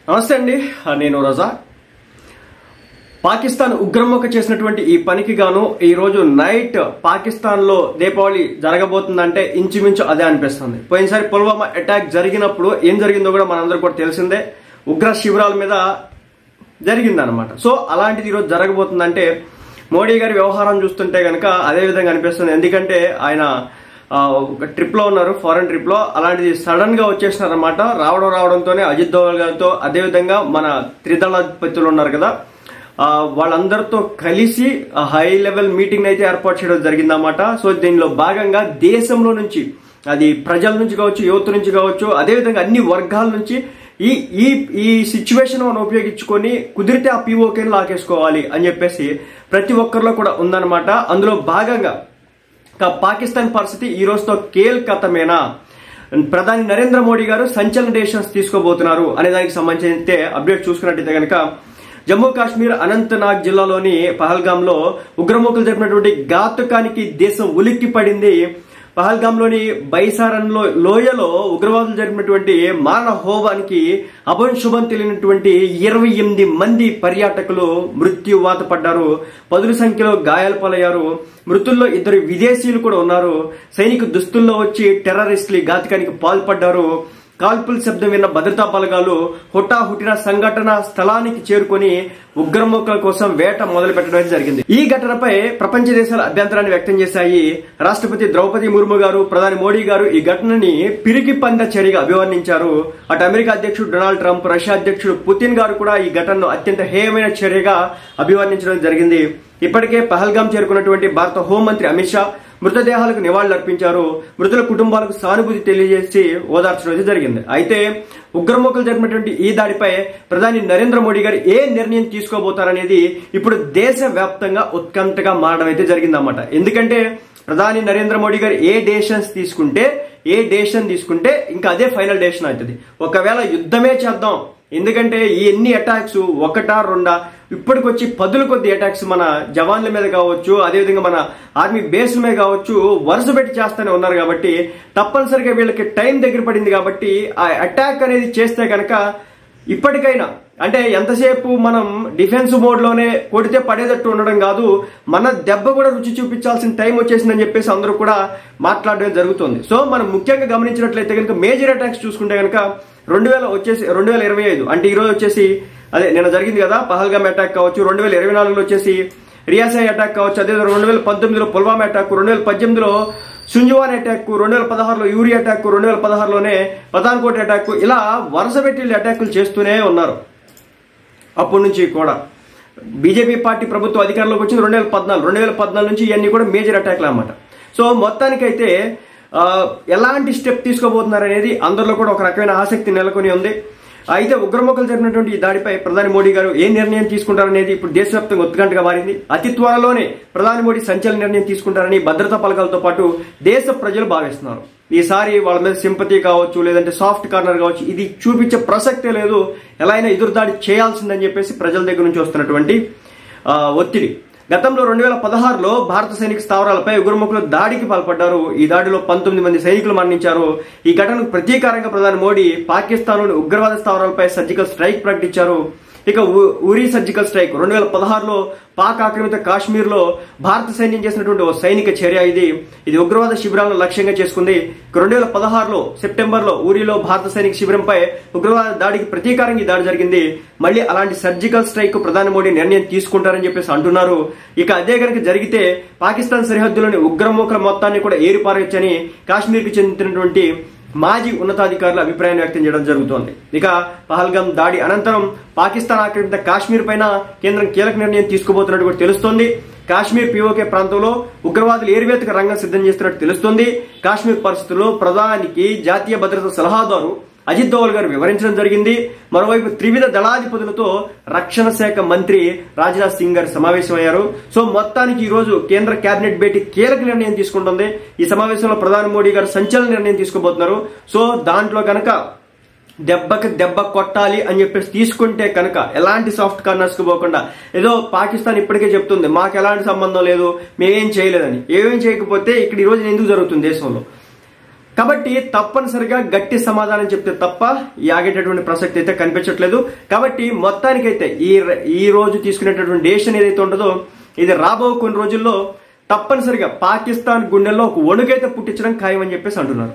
నమస్తే అండి, నేను రజా. పాకిస్తాన్ ఉగ్రముఖ చేసినటువంటి ఈ పనికి గాను ఈ రోజు నైట్ పాకిస్తాన్ లో దీపావళి జరగబోతుందంటే ఇంచుమించు అదే అనిపిస్తుంది. పోయినసారి పుల్వామా అటాక్ జరిగినప్పుడు ఏం జరిగిందో కూడా మనందరికీ కూడా తెలిసిందే. ఉగ్ర శిబిరాల మీద జరిగిందనమాట. సో అలాంటిది ఈరోజు జరగబోతుందంటే మోడీ గారి వ్యవహారం చూస్తుంటే గనక అదే విధంగా అనిపిస్తుంది. ఎందుకంటే ఆయన ఒక ట్రిప్ లో ఉన్నారు, ఫారెన్ ట్రిప్ లో. అలాంటిది సడన్ గా వచ్చేసినారనమాట. రావడంతోనే అజిత్ దోవల్ గారితో, అదేవిధంగా మన త్రిదళాధిపతులు ఉన్నారు కదా, వాళ్ళందరితో కలిసి హై లెవెల్ మీటింగ్ అయితే ఏర్పాటు చేయడం జరిగిందన్నమాట. సో దీనిలో భాగంగా దేశంలో నుంచి, అది ప్రజల నుంచి కావచ్చు, యువత నుంచి కావచ్చు, అదేవిధంగా అన్ని వర్గాల నుంచి ఈ ఈ ఈ సిచ్యువేషన్ మనం ఉపయోగించుకొని కుదిరితే ఆ పీఓకేని లాకేసుకోవాలి అని చెప్పేసి ప్రతి ఒక్కరిలో కూడా ఉందన్నమాట. అందులో భాగంగా పాకిస్తాన్ పరిస్థితి ఈ రోజుతో కీలకతమేనా, ప్రధాని నరేంద్ర మోడీ గారు సంచలన డెసిషన్స్ తీసుకోబోతున్నారు అనే దానికి సంబంధించి అప్డేట్ చూసుకున్నట్టయితే కనుక జమ్మూ కాశ్మీర్ అనంతనాగ్ జిల్లాలోని పహల్గామ్ లో ఉగ్రమూకలు జరిపినటువంటి ఘాతుకానికి దేశం ఉలిక్కి పడింది. పహల్గామ్ లోని బైసారన్ లోయలో ఉగ్రవాదులు జరిపినటువంటి మారణ హోమానికి అభంశుభం తెలియనటువంటి 28 మంది పర్యాటకులు మృత్యువాత పడ్డారు. పదుల సంఖ్యలో గాయాల పాలయ్యారు. మృతుల్లో 2 విదేశీయులు కూడా ఉన్నారు. సైనిక దుస్తుల్లో వచ్చి టెర్రరిస్టులు ఘాతుకానికి పాల్పడ్డారు. కాల్పుల శబ్దం విన్న భద్రతా బలగాలు హుటాహుటిన సంఘటన స్థలానికి చేరుకుని ఉగ్రమూకల కోసం వేట మొదలు పెట్టడం జరిగింది. ఈ ఘటనపై ప్రపంచ దేశాల అభ్యంతరాన్ని వ్యక్తం చేశాయి. రాష్ట్రపతి ద్రౌపది ముర్ము గారు, ప్రధాని మోడీ గారు ఈ ఘటనని పిరికి పంద చర్యగా అభివర్ణించారు. అటు అమెరికా అధ్యక్షుడు డొనాల్డ్ ట్రంప్, రష్యా అధ్యక్షుడు పుతిన్ గారు కూడా ఈ ఘటనను అత్యంత హేయమైన చర్యగా అభివర్ణించడం జరిగింది. ఇప్పటికే పహల్గామ్ చేరుకున్నటువంటి భారత హోంమంత్రి అమిత్ షా మృతదేహాలకు నివాళులర్పించారు. మృతుల కుటుంబాలకు సానుభూతి తెలియజేసి ఓదార్చడం జరిగింది. అయితే ఉగ్రమూకలు జరిపినటువంటి ఈ దాడిపై ప్రధాని నరేంద్ర మోడీ గారు ఏ నిర్ణయం తీసుకోబోతారనేది ఇప్పుడు దేశవ్యాప్తంగా ఉత్కంఠగా మారడం అయితే జరిగిందన్నమాట. ఎందుకంటే ప్రధాని నరేంద్ర మోడీ గారు ఏ డెసిషన్ తీసుకుంటే ఇంకా అదే ఫైనల్ డెసిషన్ అవుతుంది. ఒకవేళ యుద్ధమే చేద్దాం, ఎందుకంటే ఈ ఎన్ని అటాక్స్, ఒకటా రెండా, ఇప్పటికొచ్చి 10 కొద్ది అటాక్స్ మన జవాన్ల మీద కావచ్చు, అదేవిధంగా మన ఆర్మీ బేస్ల మీద కావచ్చు, వరుస పెట్టి చేస్తూనే ఉన్నారు. కాబట్టి తప్పనిసరిగా వీళ్ళకి టైం దగ్గర పడింది. కాబట్టి ఆ అటాక్ అనేది చేస్తే కనుక ఇప్పటికైనా, అంటే ఎంతసేపు మనం డిఫెన్స్ మోడ్ లోనే కొడితే పడేటట్టు ఉండడం కాదు, మన దెబ్బ కూడా రుచి చూపించాల్సిన టైం వచ్చేసిందని చెప్పేసి అందరూ కూడా మాట్లాడడం జరుగుతుంది. సో మనం ముఖ్యంగా గమనించినట్లయితే కనుక మేజర్ అటాక్స్ చూసుకుంటే కనుక 2025 అంటే ఈ రోజు వచ్చేసి అదే నిన్న జరిగింది కదా పహల్గామ్ అటాక్ కావచ్చు, 2024లో వచ్చేసి రియాసై అటాక్ కావచ్చు, అదే 2019లో పుల్వామా అటాక్, 2018లో సుంజువాన్ అటాక్, 2016లో యూరి అటాక్, 2016లోనే పఠాన్కోట్ అటాక్, ఇలా వరుస పెట్టి అటాకులు చేస్తూనే ఉన్నారు. అప్పటి నుంచి కూడా బీజేపీ పార్టీ ప్రభుత్వం అధికారంలోకి వచ్చింది 2014 నుంచి ఇవన్నీ కూడా మేజర్ అటాక్లు అన్నమాట. సో మొత్తానికైతే ఎలాంటి స్టెప్ తీసుకోబోతున్నారు అనేది అందరిలో కూడా ఒక రకమైన ఆసక్తి నెలకొని ఉంది. అయితే ఉగ్రమూకలు జరిగినటువంటి ఈ దాడిపై ప్రధాని మోడీ గారు ఏ నిర్ణయం తీసుకుంటారనేది ఇప్పుడు దేశవ్యాప్తంగా ఉత్కంఠగా మారింది. అతి త్వరలోనే ప్రధాని మోడీ సంచలన నిర్ణయం తీసుకుంటారని భద్రతా పలకాలతో పాటు దేశ ప్రజలు భావిస్తున్నారు. ఈసారి వాళ్ళ మీద సింపతి కావచ్చు, లేదంటే సాఫ్ట్ కార్నర్ కావచ్చు, ఇది చూపించే ప్రసక్తే లేదు. ఎలా అయినా ఎదురుదాడి చేయాల్సిందని చెప్పేసి ప్రజల దగ్గర నుంచి వస్తున్నటువంటి ఒత్తిడి. గతంలో 2016లో భారత సైనిక స్థావరాలపై ఉగ్రమూకలు దాడికి పాల్పడ్డారు. ఈ దాడిలో 19 మంది సైనికులు మరణించారు. ఈ ఘటనకు ప్రతీకారంగా ప్రధాని మోడీ పాకిస్తాన్లోని ఉగ్రవాద స్థావరాలపై సర్జికల్ స్ట్రైక్ ప్రకటించారు. ఇక ఉరీ సర్జికల్ స్ట్రైక్ 2016లో పాక్ ఆక్రమిత కాశ్మీర్ లో భారత సైన్యం చేసినటువంటి ఓ సైనిక చర్య. ఇది ఉగ్రవాద శిబిరాలను లక్ష్యంగా చేసుకుంది. 2016లో సెప్టెంబర్లో ఊరిలో భారత సైనిక శిబిరంపై ఉగ్రవాద దాడికి ప్రతీకారంగా ఈ దాడి జరిగింది. మళ్ళీ అలాంటి సర్జికల్ స్ట్రైక్ ప్రధాని మోడీ నిర్ణయం తీసుకుంటారని చెప్పేసి అంటున్నారు. ఇక అదే కనుక జరిగితే పాకిస్తాన్ సరిహద్దులోని ఉగ్రమూకల మొత్తాన్ని కూడా ఏరిపారొచ్చని కాశ్మీర్ కు చెందినటువంటి మాజీ ఉన్నతాధికారులు అభిప్రాయం వ్యక్తం చేయడం జరుగుతోంది. ఇక పహల్గామ్ దాడి అనంతరం పాకిస్తాన్ ఆక్రమిత కాశ్మీర్ పైన కేంద్రం కీలక నిర్ణయం తీసుకోబోతున్నట్టు కూడా తెలుస్తోంది. కాశ్మీర్ పీఓకే ప్రాంతంలో ఉగ్రవాదులు ఏరివేతకు రంగం సిద్ధం చేస్తున్నట్టు తెలుస్తోంది. కాశ్మీర్ పరిస్థితుల్లో ప్రధానికి జాతీయ భద్రతా సలహాదారు అజిత్ దోవల్ గారు వివరించడం జరిగింది. మరోవైపు త్రివిధ దళాధిపతులతో రక్షణ శాఖ మంత్రి రాజ్నాథ్ సింగ్ గారు సమావేశమయ్యారు. సో మొత్తానికి ఈ రోజు కేంద్ర కేబినెట్ భేటీ కీలక నిర్ణయం తీసుకుంటుంది. ఈ సమావేశంలో ప్రధాని మోడీ గారు సంచలన నిర్ణయం తీసుకోబోతున్నారు. సో దాంట్లో కనుక దెబ్బకి దెబ్బ కొట్టాలి అని చెప్పేసి తీసుకుంటే కనుక ఎలాంటి సాఫ్ట్ కార్నర్స్ కు పోకుండా, ఏదో పాకిస్తాన్ ఇప్పటికే చెప్తుంది మాకు ఎలాంటి సంబంధం లేదు, మేమేం చేయలేదని. ఏమేం చేయకపోతే ఇక్కడ ఈ రోజు ఎందుకు జరుగుతుంది దేశంలో? కాబట్టి తప్పనిసరిగా గట్టి సమాధానం చెప్తే తప్ప ఈ ఆగేటటువంటి ప్రసక్తి అయితే కనిపించట్లేదు. కాబట్టి మొత్తానికైతే ఈ రోజు తీసుకునేటటువంటి డెసిషన్ ఏదైతే ఉంటుందో ఇది రాబో కొన్ని రోజుల్లో తప్పనిసరిగా పాకిస్తాన్ గుండెల్లో ఒక వణుకైతే పుట్టించడం ఖాయమని చెప్పేసి అంటున్నారు.